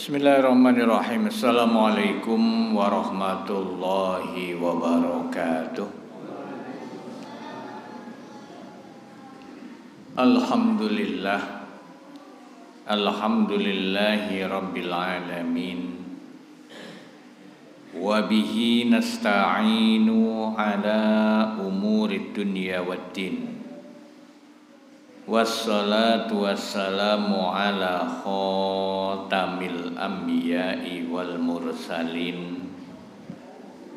Bismillahirrahmanirrahim. Assalamualaikum warahmatullahi wabarakatuh. Alhamdulillah. Alhamdulillahi rabbil alamin. Wa bihi nasta'inu ala umurid dunya waddin. Wassalatu wassalamu ala khatamil anbiya'i wal mursalin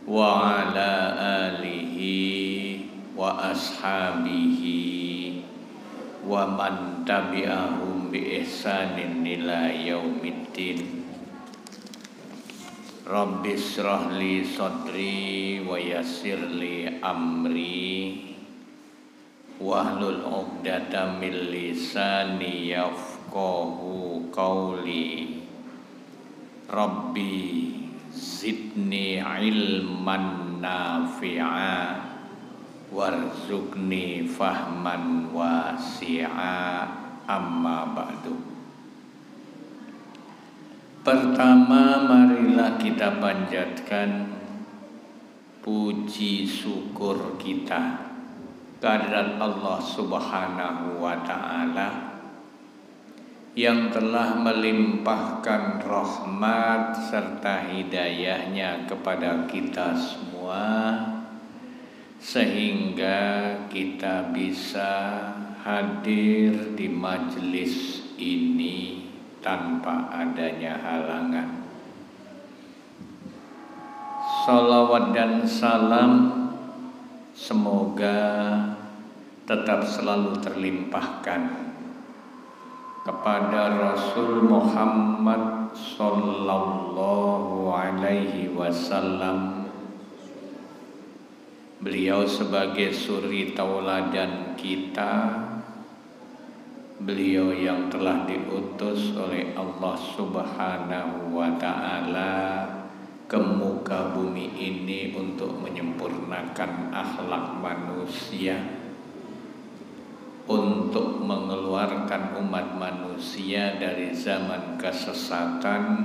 wa ala alihi wa ashabihi wa man tabi'ahum bi ihsanin ila yaumiddin. Rabbi shrah li sadri wa yassir li amri wahlul 'uqdatam min lisani yafqahu qawli. Rabbi zidni ilman nafi'a warzuqni fahman wasi'a. Amma ba'du. Pertama, marilah kita panjatkan puji syukur kita kehadirat Allah Subhanahu wa ta'ala yang telah melimpahkan rahmat serta hidayahnya kepada kita semua sehingga kita bisa hadir di majelis ini tanpa adanya halangan. Salawat dan salam semoga tetap selalu terlimpahkan kepada Rasul Muhammad sallallahu alaihi wasallam. Beliau sebagai suri tauladan kita, beliau yang telah diutus oleh Allah Subhanahu wa ta'ala ke muka bumi ini untuk menyempurnakan akhlak manusia, untuk mengeluarkan umat manusia dari zaman kesesatan,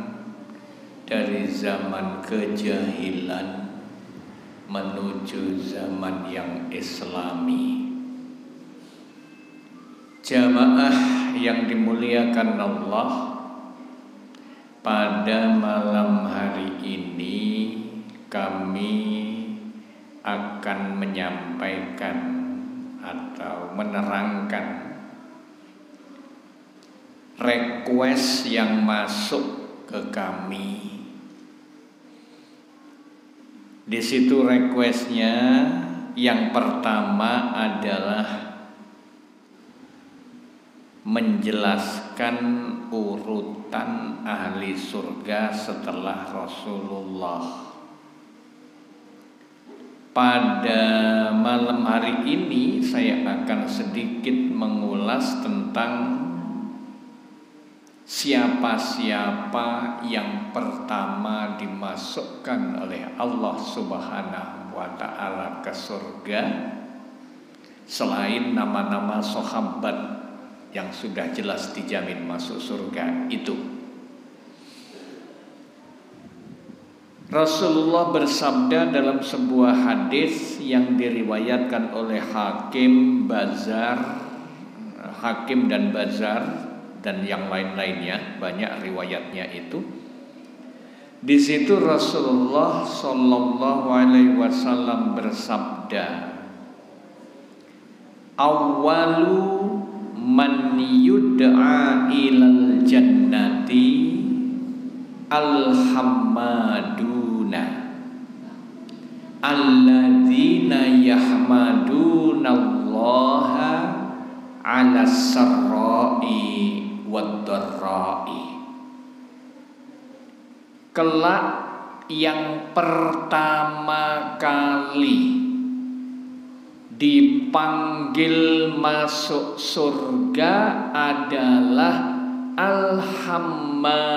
dari zaman kejahilan menuju zaman yang islami. Jamaah yang dimuliakan Allah, pada malam hari ini kami akan menyampaikan atau menerangkan request yang masuk ke kami. Di situ requestnya yang pertama adalah menjelaskan urutan ahli surga setelah Rasulullah. Pada malam hari ini saya akan sedikit mengulas tentang siapa-siapa yang pertama dimasukkan oleh Allah Subhanahu wa ta'ala ke surga selain nama-nama sahabat yang sudah jelas dijamin masuk surga itu. Rasulullah bersabda dalam sebuah hadis yang diriwayatkan oleh Hakim dan Bazar dan yang lain-lainnya, banyak riwayatnya itu. Di situ Rasulullah sallallahu alaihi wasallam bersabda, "Awwalu man yud'a ilal jannati al-hammaduna alladzina yahmadunallaha 'ala sarra'i wad-dharra'i." Kelak yang pertama kali dipanggil masuk surga adalah Al-Hammadun.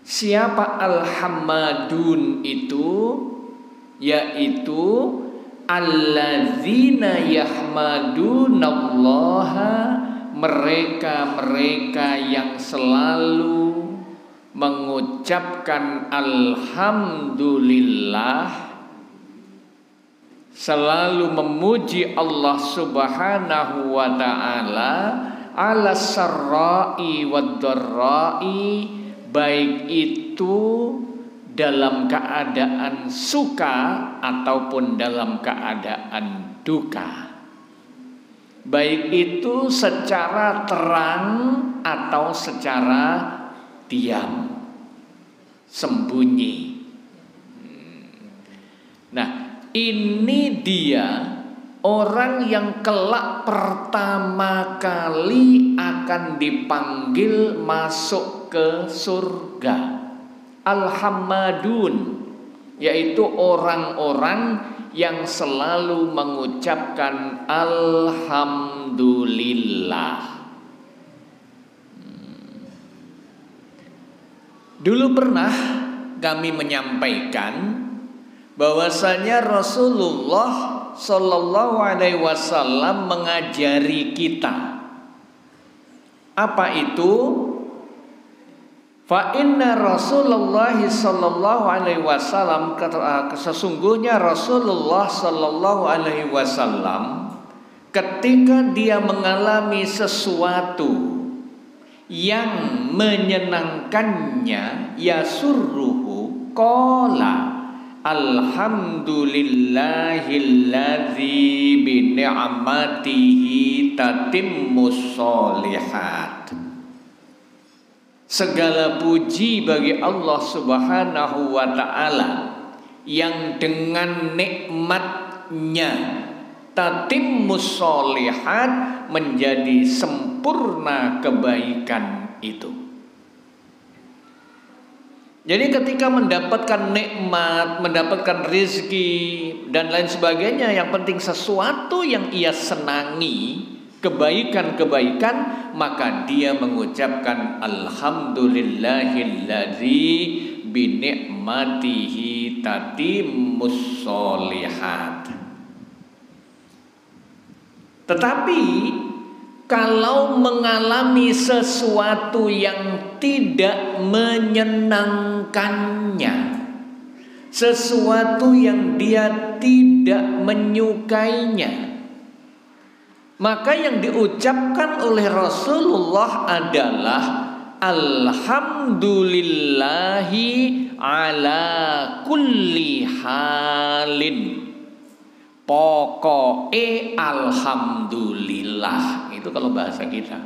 Siapa Al-Hammadun itu? Yaitu alladzina yahmadunallaha mereka-mereka yang selalu mengucapkan alhamdulillah, selalu memuji Allah Subhanahu wa ta'ala ala sarra'i wad dharra'i, baik itu dalam keadaan suka ataupun dalam keadaan duka, baik itu secara terang atau secara diam, sembunyi. Nah, ini dia orang yang kelak pertama kali akan dipanggil masuk ke surga. Al-Hammadun, yaitu orang-orang yang selalu mengucapkan alhamdulillah. Dulu pernah kami menyampaikan bahwasanya Rasulullah Sallallahu Alaihi Wasallam mengajari kita apa itu? Fa inna Rasulullah Sallallahu Alaihi Wasallam, sesungguhnya Rasulullah Sallallahu Alaihi Wasallam ketika dia mengalami sesuatu yang menyenangkannya, yasurruhu qala alhamdulillahilladzi bi ni'matihi tatimmus sholihat. Segala puji bagi Allah Subhanahu wa ta'ala yang dengan nikmatnya tatimmus sholihat, menjadi sempurna kebaikan itu. Jadi ketika mendapatkan nikmat, mendapatkan rezeki dan lain sebagainya, yang penting sesuatu yang ia senangi, kebaikan-kebaikan, maka dia mengucapkan alhamdulillahilladzi bi ni'matihi tatimmus sholihat. Tetapi kalau mengalami sesuatu yang tidak menyenangkannya, sesuatu yang dia tidak menyukainya, maka yang diucapkan oleh Rasulullah adalah alhamdulillahi ala kulli halin. Pokoknya alhamdulillah, itu kalau bahasa kita.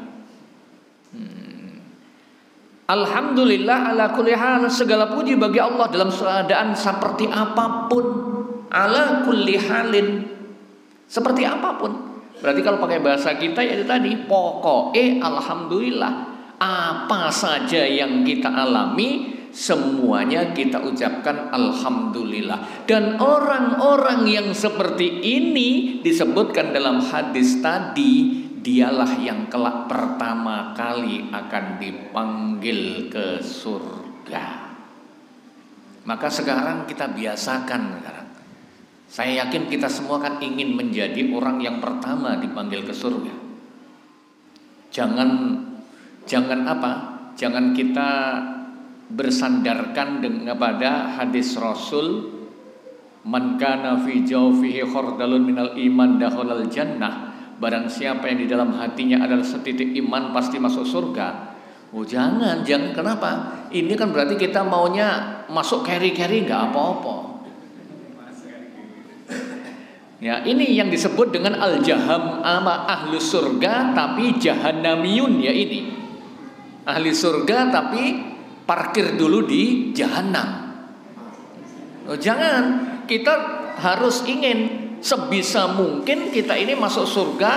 Alhamdulillah ala kulli hal, segala puji bagi Allah dalam keadaan seperti apapun. Ala kulli halin, seperti apapun. Berarti kalau pakai bahasa kita ya itu tadi, pokoknya alhamdulillah. Apa saja yang kita alami, semuanya kita ucapkan alhamdulillah. Dan orang-orang yang seperti ini disebutkan dalam hadis tadi, dialah yang kelak pertama kali akan dipanggil ke surga. Maka sekarang kita biasakan. Saya yakin kita semua kan ingin menjadi orang yang pertama dipanggil ke surga. Jangan apa? Jangan kita bersandarkan dengan pada hadis Rasul, man kana fi jawfihi khardalun minal iman dakhalal jannah. Barang siapa yang di dalam hatinya adalah setitik iman pasti masuk surga. Oh jangan. Kenapa? Ini kan berarti kita maunya masuk carry-carry nggak apa-apa. Ya, ini yang disebut dengan al-jaham, ahli surga tapi jahannamiyun, ya ini. Ahli surga tapi parkir dulu di jahanam. Oh, jangan, kita harus ingin sebisa mungkin kita ini masuk surga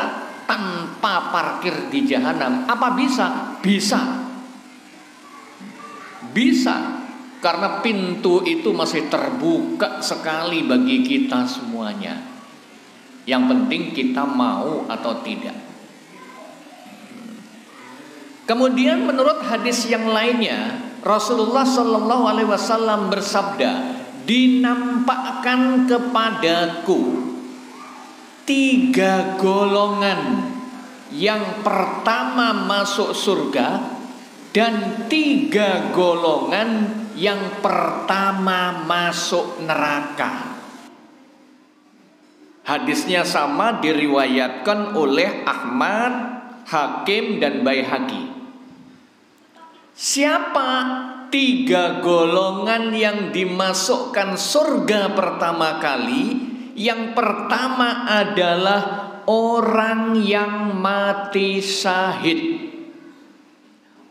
tanpa parkir di jahanam. Apa bisa? Bisa. Karena pintu itu masih terbuka sekali bagi kita semuanya. Yang penting kita mau atau tidak. Kemudian menurut hadis yang lainnya, Rasulullah Sallallahu Alaihi Wasallam bersabda, dinampakkan kepadaku 3 golongan yang pertama masuk surga dan 3 golongan yang pertama masuk neraka. Hadisnya sama, diriwayatkan oleh Ahmad, Hakim dan Baihaqi. Siapa 3 golongan yang dimasukkan surga pertama kali? Yang pertama adalah orang yang mati syahid.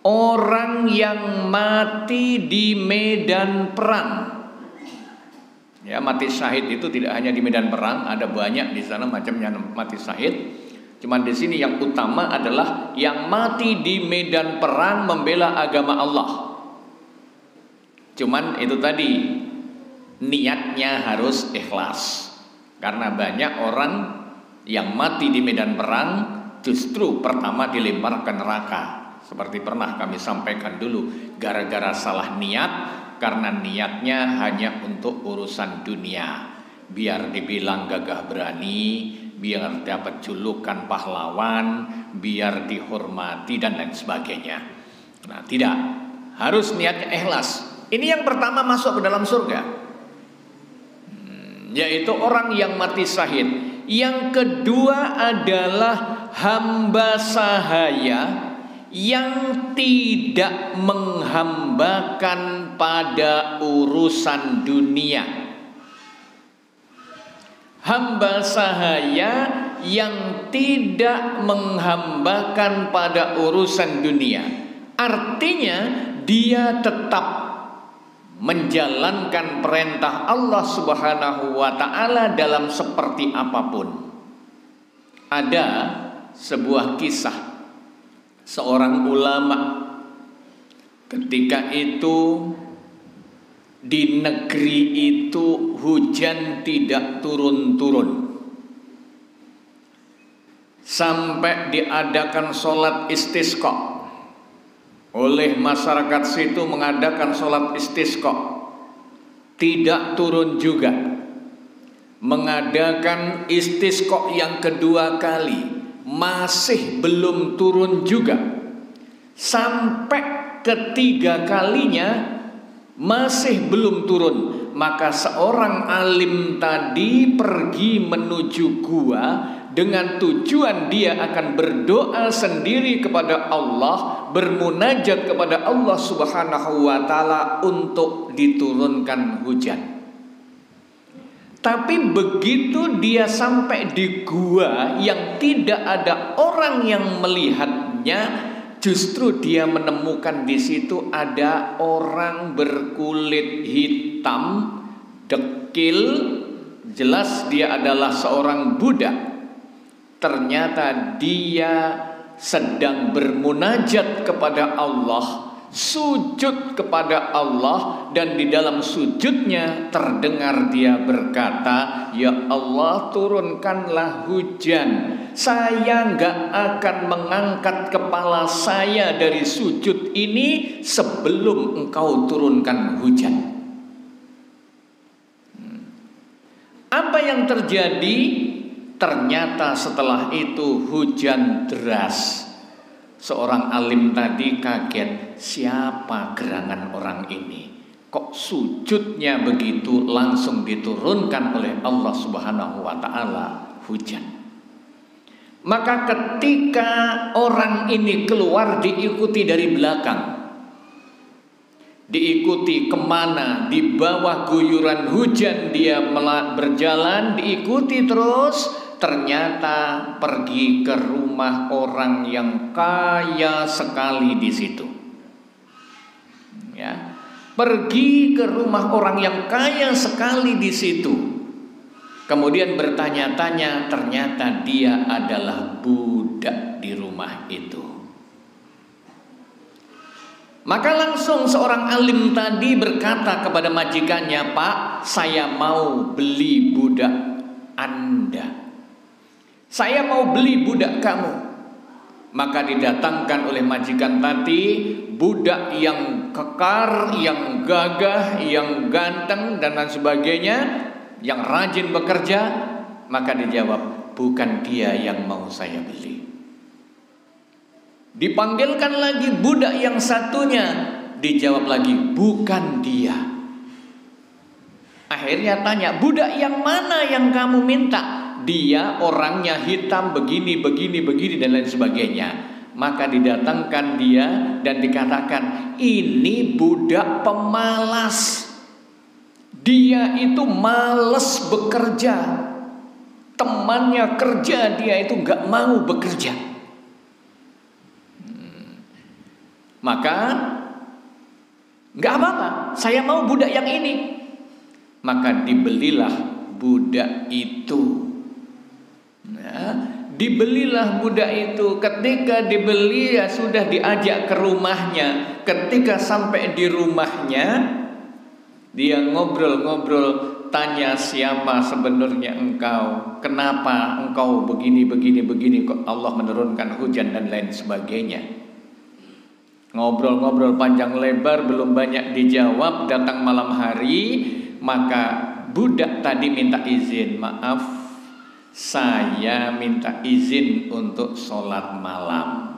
Orang yang mati di medan perang. Ya, mati syahid itu tidak hanya di medan perang, ada banyak di sana macamnya mati syahid. Cuman di sini yang utama adalah yang mati di medan perang membela agama Allah. Cuman itu tadi, niatnya harus ikhlas. Karena banyak orang yang mati di medan perang justru pertama dilempar ke neraka. Seperti pernah kami sampaikan dulu, gara-gara salah niat, karena niatnya hanya untuk urusan dunia. Biar dibilang gagah berani, biar dapat julukan pahlawan, biar dihormati dan lain sebagainya. Nah, tidak, harus niatnya ikhlas. Ini yang pertama masuk ke dalam surga, yaitu orang yang mati syahid. Yang kedua adalah hamba sahaya yang tidak menghambakan pada urusan dunia. Hamba sahaya yang tidak menghambakan pada urusan dunia, artinya dia tetap menjalankan perintah Allah Subhanahu wa ta'ala dalam seperti apapun. Ada sebuah kisah seorang ulama ketika itu di negeri itu hujan tidak turun-turun, sampai diadakan sholat istisqa. Oleh masyarakat situ mengadakan sholat istisqa, tidak turun juga. Mengadakan istisqa yang kedua kali, masih belum turun juga. Sampai ketiga kalinya masih belum turun. Maka seorang alim tadi pergi menuju gua dengan tujuan dia akan berdoa sendiri kepada Allah, bermunajat kepada Allah Subhanahu wa ta'ala untuk diturunkan hujan. Tapi begitu dia sampai di gua yang tidak ada orang yang melihatnya, justru dia menemukan di situ ada orang berkulit hitam, dekil, jelas dia adalah seorang budak. Ternyata dia sedang bermunajat kepada Allah, sujud kepada Allah, dan di dalam sujudnya terdengar dia berkata, "Ya Allah, turunkanlah hujan. Saya enggak akan mengangkat kepala saya dari sujud ini sebelum engkau turunkan hujan." Apa yang terjadi? Ternyata setelah itu hujan deras. Seorang alim tadi kaget, siapa gerangan orang ini? Kok sujudnya begitu langsung diturunkan oleh Allah Subhanahu wa ta'ala hujan. Maka ketika orang ini keluar diikuti dari belakang, diikuti kemana, di bawah guyuran hujan dia berjalan, diikuti terus. Ternyata pergi ke rumah orang yang kaya sekali di situ. Ya, pergi ke rumah orang yang kaya sekali di situ. Kemudian bertanya-tanya, ternyata dia adalah budak di rumah itu. Maka langsung seorang alim tadi berkata kepada majikannya, "Pak, saya mau beli budak Anda. Saya mau beli budak kamu." Maka didatangkan oleh majikan tadi budak yang kekar, yang gagah, yang ganteng dan lain sebagainya, yang rajin bekerja. Maka dijawab, "Bukan dia yang mau saya beli. Dipanggilkan lagi budak yang satunya, dijawab lagi, bukan dia. Akhirnya tanya, budak yang mana yang kamu minta? Dia orangnya hitam begini, begini, begini dan lain sebagainya. Maka didatangkan dia dan dikatakan, ini budak pemalas. Dia itu malas bekerja. Temannya kerja, dia itu gak mau bekerja. Maka gak apa-apa, saya mau budak yang ini. Maka dibelilah budak itu. Dibelilah budak itu. Ketika dibeli ya sudah diajak ke rumahnya. Ketika sampai di rumahnya, dia ngobrol-ngobrol, tanya, siapa sebenarnya engkau? Kenapa engkau begini, begini, begini? Kok Allah menurunkan hujan dan lain sebagainya. Ngobrol-ngobrol panjang lebar, belum banyak dijawab. Datang malam hari, maka budak tadi minta izin, maaf, saya minta izin untuk sholat malam.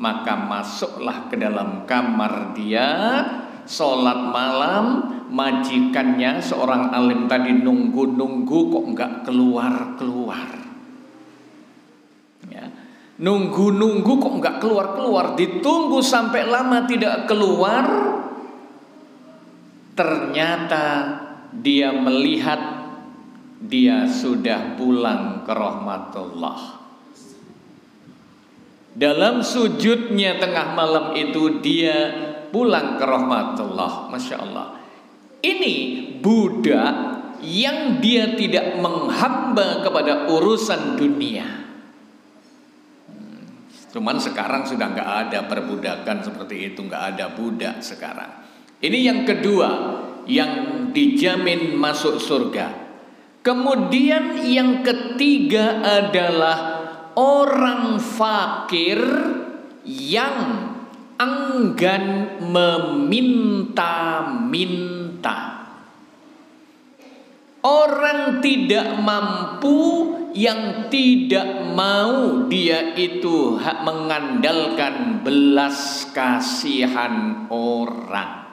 Maka masuklah ke dalam kamar dia, sholat malam. Majikannya seorang alim tadi nunggu-nunggu kok enggak keluar-keluar, ya. Nunggu-nunggu kok enggak keluar-keluar. Ditunggu sampai lama tidak keluar. Ternyata dia melihat dia sudah pulang ke rahmatullah. Dalam sujudnya tengah malam itu dia pulang ke rahmatullah. Masya Allah. Ini budak yang dia tidak menghamba kepada urusan dunia. Cuman sekarang sudah nggak ada perbudakan seperti itu, nggak ada budak sekarang. Ini yang kedua, yang dijamin masuk surga. Kemudian yang ketiga adalah orang fakir yang enggan meminta-minta. Orang tidak mampu yang tidak mau dia itu mengandalkan belas kasihan orang.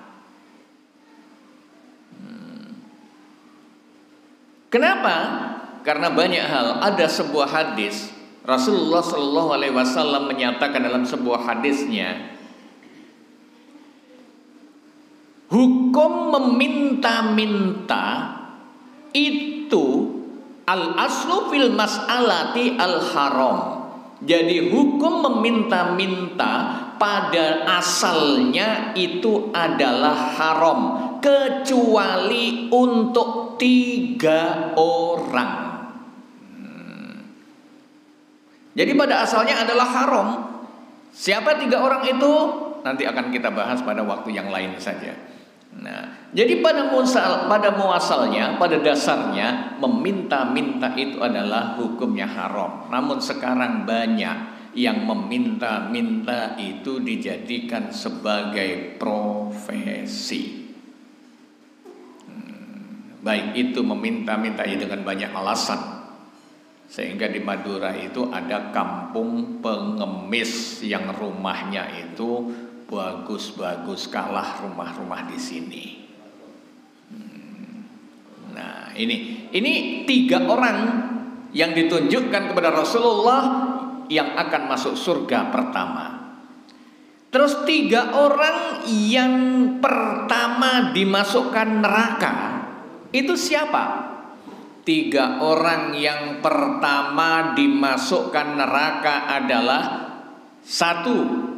Kenapa? Karena banyak hal. Ada sebuah hadis Rasulullah Shallallahu Alaihi Wasallam menyatakan dalam sebuah hadisnya, hukum meminta-minta itu al-aslu fil mas'alati al-haram. Jadi hukum meminta-minta pada asalnya itu adalah haram, kecuali untuk 3 orang. Jadi pada asalnya adalah haram. Siapa 3 orang itu? Nanti akan kita bahas pada waktu yang lain saja. Nah, jadi pada muasalnya, pada dasarnya meminta-minta itu adalah hukumnya haram. Namun sekarang banyak yang meminta-minta itu dijadikan sebagai profesi. Baik itu meminta-minta dengan banyak alasan. Sehingga di Madura itu ada kampung pengemis yang rumahnya itu bagus-bagus kalah rumah-rumah di sini. Nah, ini 3 orang yang ditunjukkan kepada Rasulullah yang akan masuk surga pertama. Terus 3 orang yang pertama dimasukkan neraka. Itu siapa? 3 orang yang pertama dimasukkan neraka adalah 1.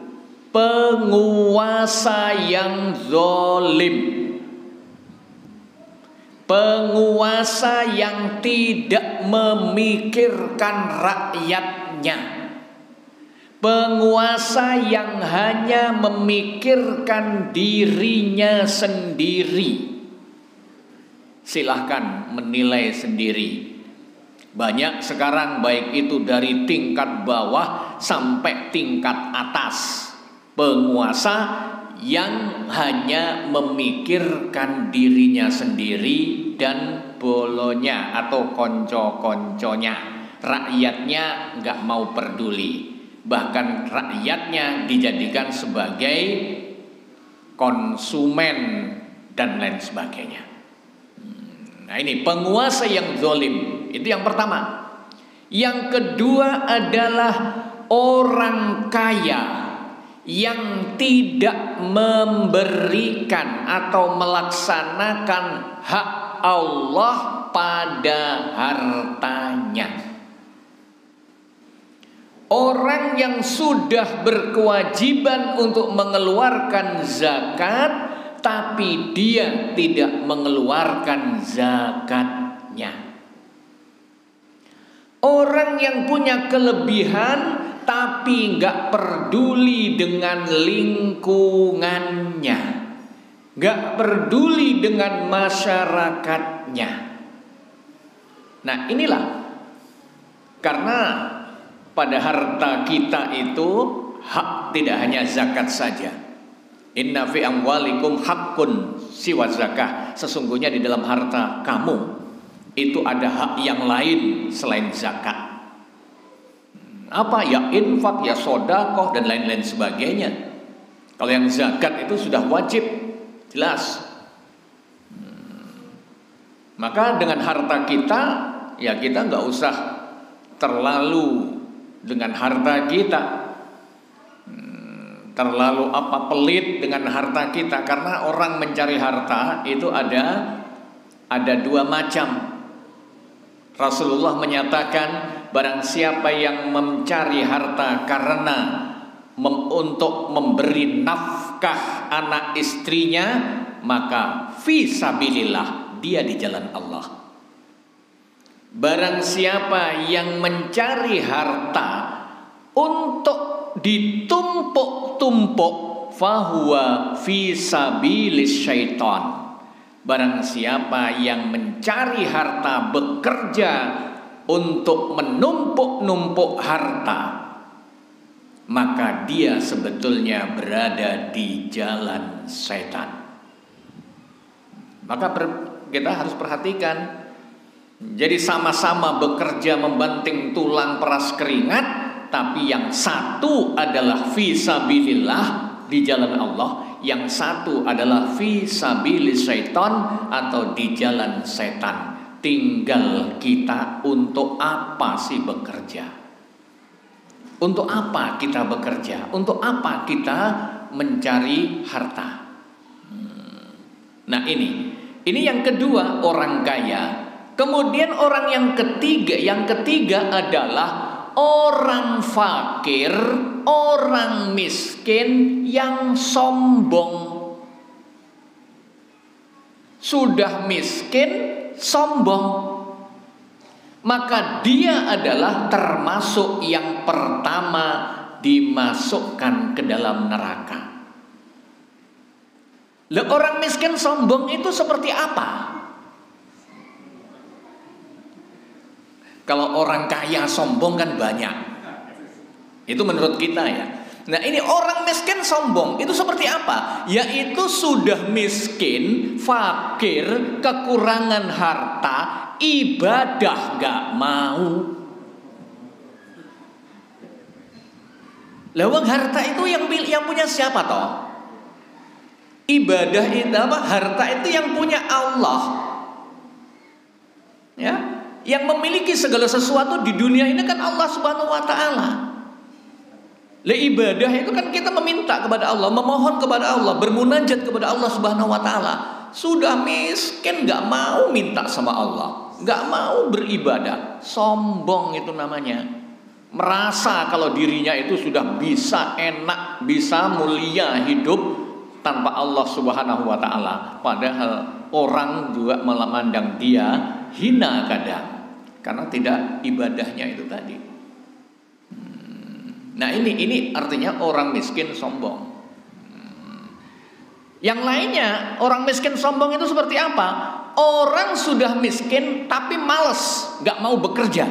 Penguasa yang zalim, penguasa yang tidak memikirkan rakyatnya, penguasa yang hanya memikirkan dirinya sendiri. Silahkan menilai sendiri. Banyak sekarang baik itu dari tingkat bawah sampai tingkat atas, penguasa yang hanya memikirkan dirinya sendiri dan bolonya atau konco-konconya. Rakyatnya nggak mau peduli. bahkan rakyatnya dijadikan sebagai konsumen dan lain sebagainya. Nah ini penguasa yang zalim, itu yang pertama. Yang kedua adalah orang kaya yang tidak memberikan atau melaksanakan hak Allah pada hartanya. Orang yang sudah berkewajiban untuk mengeluarkan zakat, tapi dia tidak mengeluarkan zakatnya. Orang yang punya kelebihan tapi nggak peduli dengan lingkungannya, nggak peduli dengan masyarakatnya. Nah inilah, karena pada harta kita itu hak tidak hanya zakat saja. Inna fi amwalikum haqqun siwa zakah. Sesungguhnya di dalam harta kamu itu ada hak yang lain selain zakat. Apa? Ya infak, ya sodakoh, dan lain-lain sebagainya. Kalau yang zakat itu sudah wajib, jelas. Maka dengan harta kita, ya kita nggak usah terlalu dengan harta kita, terlalu pelit dengan harta kita. Karena orang mencari harta itu ada dua macam. Rasulullah menyatakan, barang siapa yang mencari harta karena untuk memberi nafkah anak istrinya, maka fi sabilillah, dia di jalan Allah. Barang siapa yang mencari harta untuk ditumpuk-tumpuk, fahuwa fi sabilis syaitan. Barang siapa yang mencari harta, bekerja untuk menumpuk-numpuk harta, maka dia sebetulnya berada di jalan setan. Maka kita harus perhatikan. Jadi sama-sama bekerja membanting tulang peras keringat, tapi yang satu adalah fi sabilillah, di jalan Allah, yang satu adalah fi sabilis syaitan, atau di jalan setan. Tinggal kita untuk apa sih bekerja? Untuk apa kita bekerja? Untuk apa kita mencari harta? Nah ini yang kedua, orang kaya. Kemudian orang yang ketiga adalah orang fakir, orang miskin yang sombong. Sudah miskin, sombong, maka dia adalah termasuk yang pertama dimasukkan ke dalam neraka. Lah orang miskin sombong itu seperti apa? Kalau orang kaya sombong kan banyak. Itu menurut kita ya. Nah ini orang miskin sombong itu seperti apa? Yaitu sudah miskin, fakir, kekurangan harta, ibadah gak mau. Lawang harta itu yang punya siapa toh? Ibadah itu apa? Harta itu yang punya Allah. Ya. Yang memiliki segala sesuatu di dunia ini kan Allah Subhanahu wa taala. Ibadah itu kan kita meminta kepada Allah, memohon kepada Allah, bermunajat kepada Allah Subhanahu wa taala. Sudah miskin gak mau minta sama Allah, gak mau beribadah. Sombong itu namanya. Merasa kalau dirinya itu sudah bisa enak, bisa mulia hidup tanpa Allah Subhanahu wa taala. Padahal orang juga memandang dia hina kadang, karena tidak ibadahnya itu tadi. Nah ini artinya orang miskin sombong. Yang lainnya, orang miskin sombong itu seperti apa? Orang sudah miskin tapi malas, gak mau bekerja.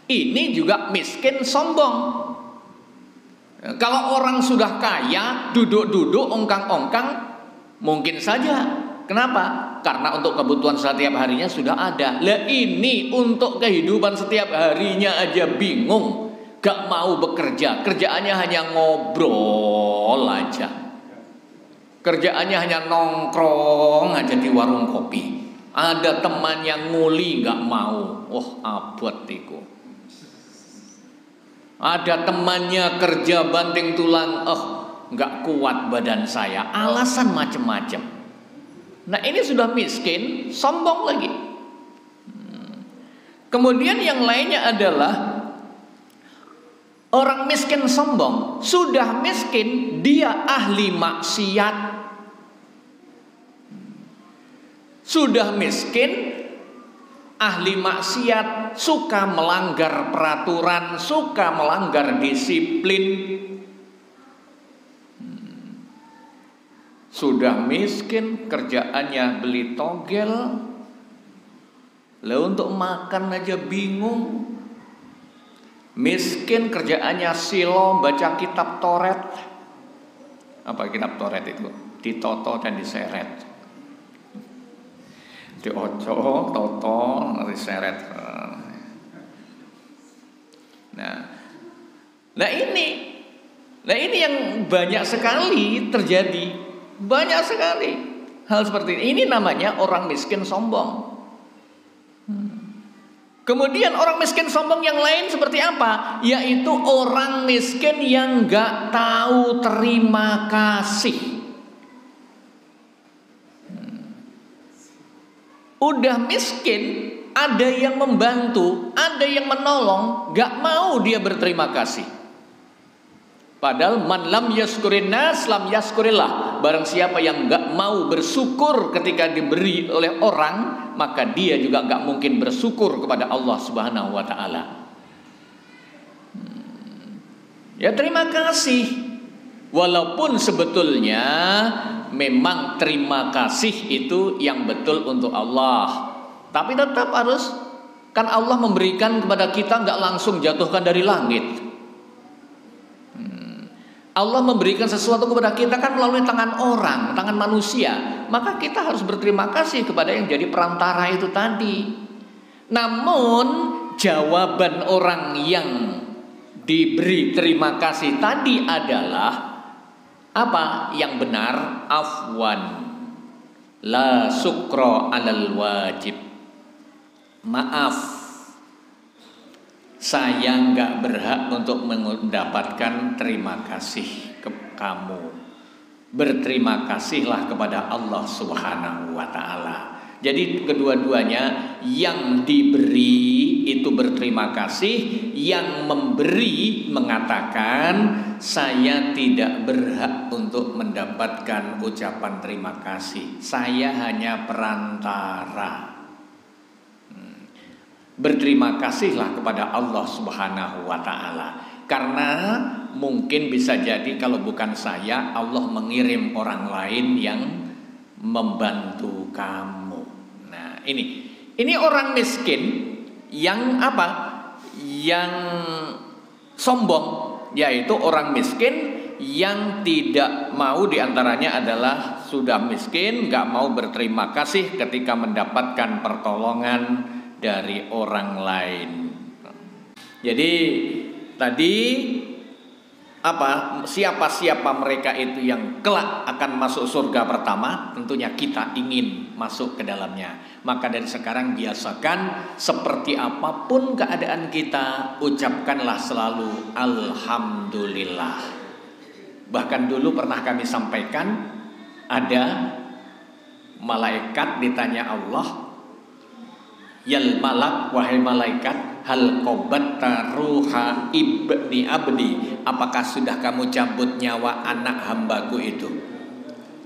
Ini juga miskin sombong. Kalau orang sudah kaya, duduk-duduk, ongkang-ongkang, mungkin saja. Kenapa? Karena untuk kebutuhan setiap harinya sudah ada. Lah ini untuk kehidupan setiap harinya aja bingung. gak mau bekerja, kerjaannya hanya ngobrol aja, kerjaannya hanya nongkrong aja di warung kopi. Ada teman yang nguli gak mau, abot iku. Ada temannya kerja banting tulang, gak kuat badan saya, alasan macam-macam. Nah ini sudah miskin, sombong lagi. Kemudian yang lainnya adalah orang miskin sombong. Sudah miskin, dia ahli maksiat. Sudah miskin, ahli maksiat, suka melanggar peraturan, suka melanggar disiplin. Sudah miskin, kerjaannya beli togel. Lah untuk makan aja bingung. Miskin, kerjaannya silo, baca kitab Toret. Apa kitab Toret itu? Ditoto dan diseret. Diocok, toto, diseret. Nah ini yang banyak sekali terjadi. Banyak sekali hal seperti ini. Ini namanya orang miskin sombong. Kemudian orang miskin sombong yang lain seperti apa? Yaitu orang miskin yang gak tahu terima kasih. Udah miskin, ada yang membantu, ada yang menolong, gak mau dia berterima kasih. Padahal man lam yaskurin nas lam yaskurillah. Barang siapa yang gak mau bersyukur ketika diberi oleh orang, maka dia juga gak mungkin bersyukur kepada Allah Subhanahu wa ta'ala. Ya terima kasih. Walaupun sebetulnya memang terima kasih itu yang betul untuk Allah, tapi tetap harus, kan Allah memberikan kepada kita gak langsung jatuhkan dari langit. Allah memberikan sesuatu kepada kita kan melalui tangan orang, tangan manusia. Maka kita harus berterima kasih kepada yang jadi perantara itu tadi. Namun jawaban orang yang diberi terima kasih tadi adalah apa yang benar? Afwan la sukra alal wajib. Maaf, saya nggak berhak untuk mendapatkan terima kasih ke kamu. Berterima kasihlah kepada Allah Subhanahu wa ta'ala. Jadi kedua-duanya, yang diberi itu berterima kasih, yang memberi mengatakan saya tidak berhak untuk mendapatkan ucapan terima kasih. Saya hanya perantara. Berterima kasihlah kepada Allah Subhanahu wa ta'ala. Karena mungkin bisa jadi kalau bukan saya, Allah mengirim orang lain yang membantu kamu. Nah ini orang miskin yang apa? Yang sombong, yaitu orang miskin yang tidak mau, diantaranya adalah sudah miskin, gak mau berterima kasih ketika mendapatkan pertolongan dari orang lain. Jadi tadi apa? Siapa-siapa mereka itu yang kelak akan masuk surga pertama? Tentunya kita ingin masuk ke dalamnya. Maka dari sekarang biasakan seperti apapun keadaan kita, ucapkanlah selalu alhamdulillah. Bahkan dulu pernah kami sampaikan, ada malaikat ditanya Allah, yal malak, wahai malaikat, hal qabatta ruha ibni abdi, apakah sudah kamu cabut nyawa anak hambaku itu?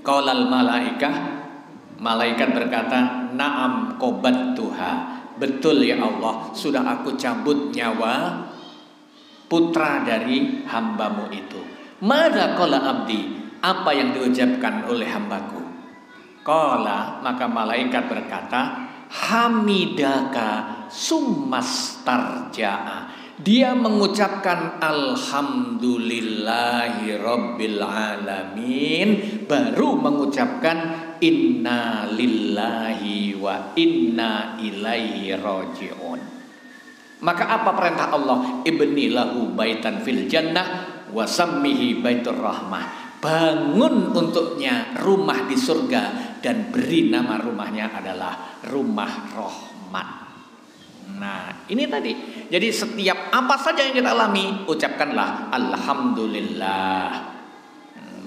Qaulal malaikah, malaikat berkata, na'am qabattuha, betul ya Allah, sudah aku cabut nyawa putra dari hambamu itu. Madza qala abdi, apa yang diucapkan oleh hambaku? Qala, maka malaikat berkata, hamidaka summastarja'a, dia mengucapkan alhamdulillahi rabbil alamin, baru mengucapkan inna lillahi wa inna ilaihi raji'un. Maka apa perintah Allah? Ibni lahu baitan fil jannah wa sammihi baitur rahmah. Bangun untuknya rumah di surga dan beri nama rumahnya adalah rumah rahmat. Nah, ini tadi. Jadi setiap apa saja yang kita alami, ucapkanlah alhamdulillah.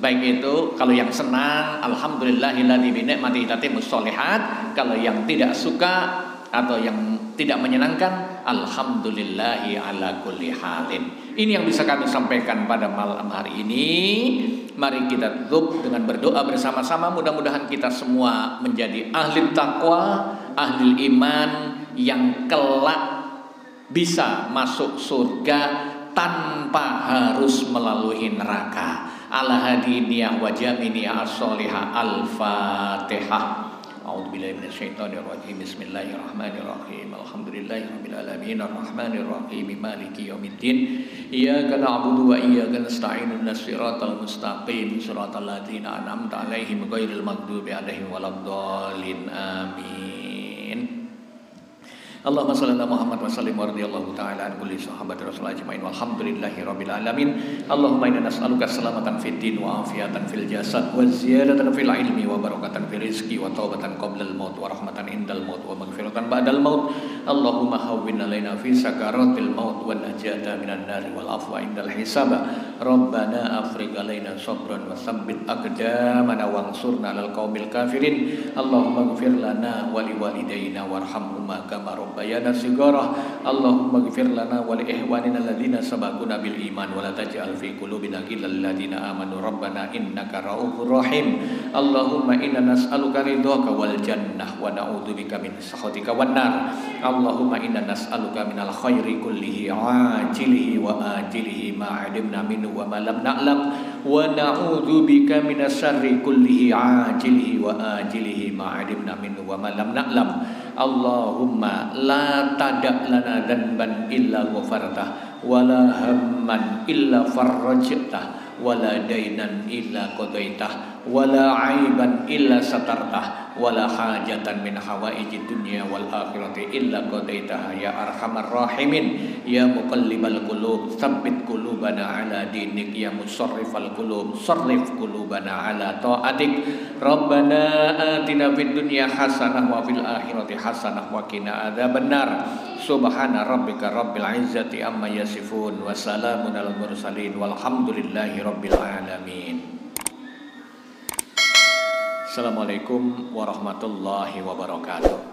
Baik itu kalau yang senang, alhamdulillahilladzi bi ni'matihi tatimmus sholihat. Kalau yang tidak suka atau yang tidak menyenangkan, alhamdulillahi ala kulli halin. Ini yang bisa kami sampaikan pada malam hari ini. Mari kita tutup dengan berdoa bersama-sama. Mudah-mudahan kita semua menjadi ahli taqwa, ahli iman yang kelak bisa masuk surga tanpa harus melalui neraka. Ala hadiniyah wa jaminiyah as-solihah. Al-Fatihah. A'udzubillahi minasyaitonir rajim. Bismillahirrahmanirrahim. Alhamdulillahirabbil alamin arrahmanir rahim maliki yaumiddin. Iyyaka na'budu wa iyyaka nasta'in ihdinas siratal mustaqim siratal ladzina an'amta 'alaihim ghairil maghdubi 'alaihim waladdallin. Amin. Allahumma shalli ala Muhammad wa sallim wa radhiyallahu ta'ala an kulli sahabati Rasulullah ajmain walhamdulillahi rabbil alamin. Allahumma inna nas'aluka salamatan fid din wa afiatan fil jasad wa ziyadatan fil ilmi wa barakatan fil rizqi wa taubatan qabla al maut wa rahmatan indal maut wa maghfiratan ba'dal maut. Allahumma hawwin alaina fi sakaratil maut wa najata minan nar wal afwa indal hisab. Rabbana afrigh alaina sabran wa tsabbit aqdamana wansurna 'alal qaumil kafirin. Allahumma ighfir lana wa liwalidayna warhamhuma kama bayana sigara. Allahumma ighfir lana wa li ihwanina alladziina sabaquna bil iman wa la taj'al fi qulubina ghillan lil ladziina amanu rabbana innaka ra'ufur rahim. Allahumma inna nas'aluka ridhaka wal jannah wa na'udzubika min sakhatika wan nar. Allahumma inna nas'aluka minal khairi kullihi ajilihi wa ajilihi ma 'alimna minhu wa ma lam na'lam wa na'udzubika minas syarri kullihi ajilihi wa ajilihi ma 'alimna minhu wa ma lam na'lam. Allahumma la tada' lana dhanban illa ghafartah wa la hamman illa farrajtah wa la dainan illa qadaitah wa la aiban illa satartah wa la hajatan min hawaijid dunya wal akhirati illa qadaitah ya arhamar rahimin. Ya muqallibal qulub tsabbit qulubana ala dinik. Ya musarrifal qulub sarrif qulubana ala taatik. Rabbana atina fid dunya hasanah wa fil akhirati hasanah wa qina adzabannar. Subhana rabbika rabbil izzati amma yasifun wa salamun alal mursalin walhamdulillahi rabbil alamin. Assalamualaikum warahmatullahi wabarakatuh.